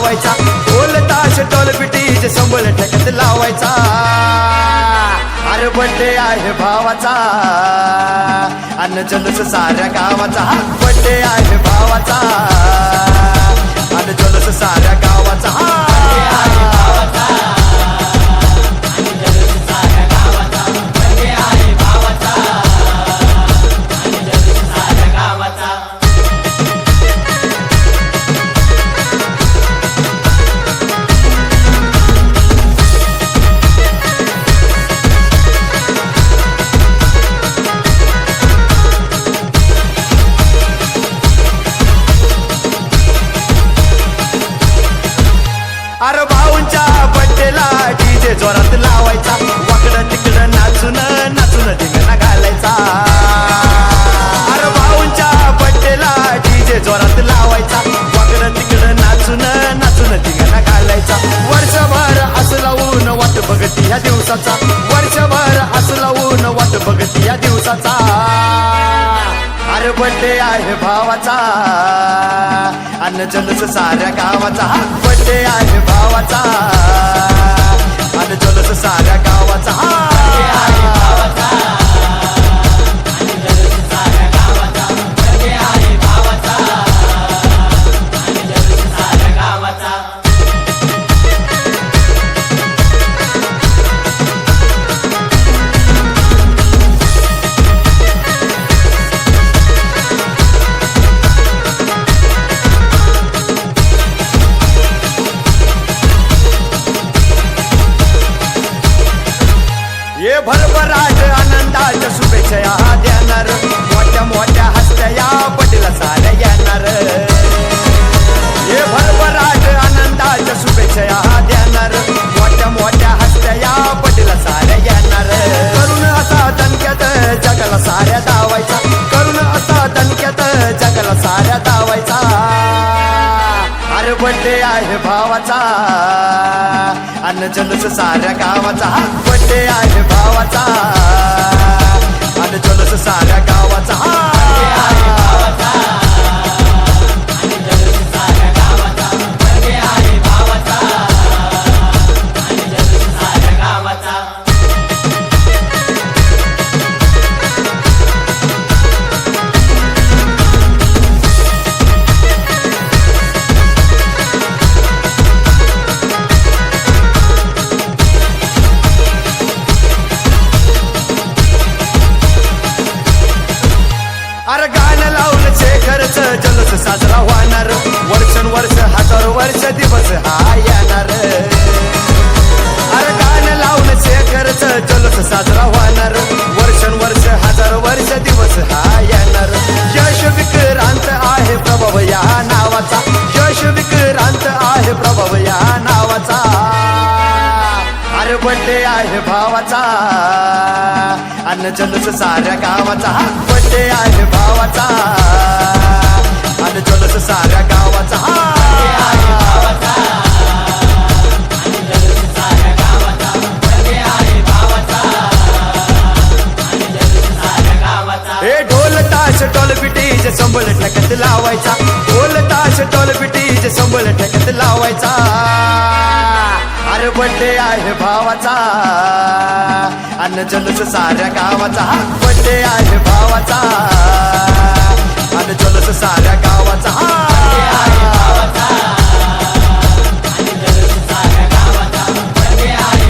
लावायचा ढोल ताश डॉलबिटीज संबळ ठेक्यात लावायचा अरे बर्थडे आहे भावाचा अन्न जल्लोष साऱ्या गावाचा बर्थडे आहे भावाचा अन्न जल्लोष साऱ्या गावाचा अरे भाऊंच्या बड्डेला डीजे जोरात लावायचा वाकडं तिकडं नाचून नाचून धिंगाणा घालायचा अरे भाऊंच्या बड्डेला डीजे जोरात लावायचा वाकडं तिकडं नाचून नाचून धिंगाणा घालायचा वर्षभर असं लावून वाट बघती या दिवसाचा वर्षभर असं लावून वाट बघती या दिवसाचा अरे बर्थडे आहे भावाचा अन्न जल्लोष साऱ्या गावाचा बर्थडे आहे भावाचा अन्न जल्लोष साऱ्या गावाचा ये भरभराट आनंदाच्या शुभेच्छा या देणार मोठ्या मोठ्या हस्त्या या बड्डेला साऱ्या येणार ये भरभराट आनंदाच्या शुभेच्छा या देणार मोठ्या मोठ्या हस्त्या या बड्डेला साऱ्या येणार करून असा दणक्यात जगाला साऱ्या दावायचा करून असा दणक्यात जगाला साऱ्या दावायचा अरे बर्थडे आहे भावाचा अन्न जल्लोष साऱ्या गावाचा बर्थडे आहे भावाचा अन्न जल्लोष साऱ्या गावाचा अरे गाणं लावून शेखरच जल्लोष साजरा होणार वर्षानुवर्ष हजारो वर्ष दिवस हा येणार अरे गाणं लावून शेखरच जल्लोष साजरा होणार वर्षानुवर्ष हजारो वर्ष दिवस हा येणार यश विक्रांत आहे प्रभाव या नावाचा यश विक्रांत आहे प्रभाव या नावाचा अरे बर्थडे आहे भावाचा अन्न जल्लोष साऱ्या गावाचा बर्थडे आहे भावाचा अन्न जल्लोष साऱ्या गावाचा हे ढोल ताश डॉलबिटीज संबळ ठेक्यात लावायचा ढोल ताश डॉलबिटीज संबळ ठेक्यात लावायचा अरे बर्थडे आहे भावाचा अन्न जल्लोष साऱ्या गावाचा बर्थडे आहे भावाचा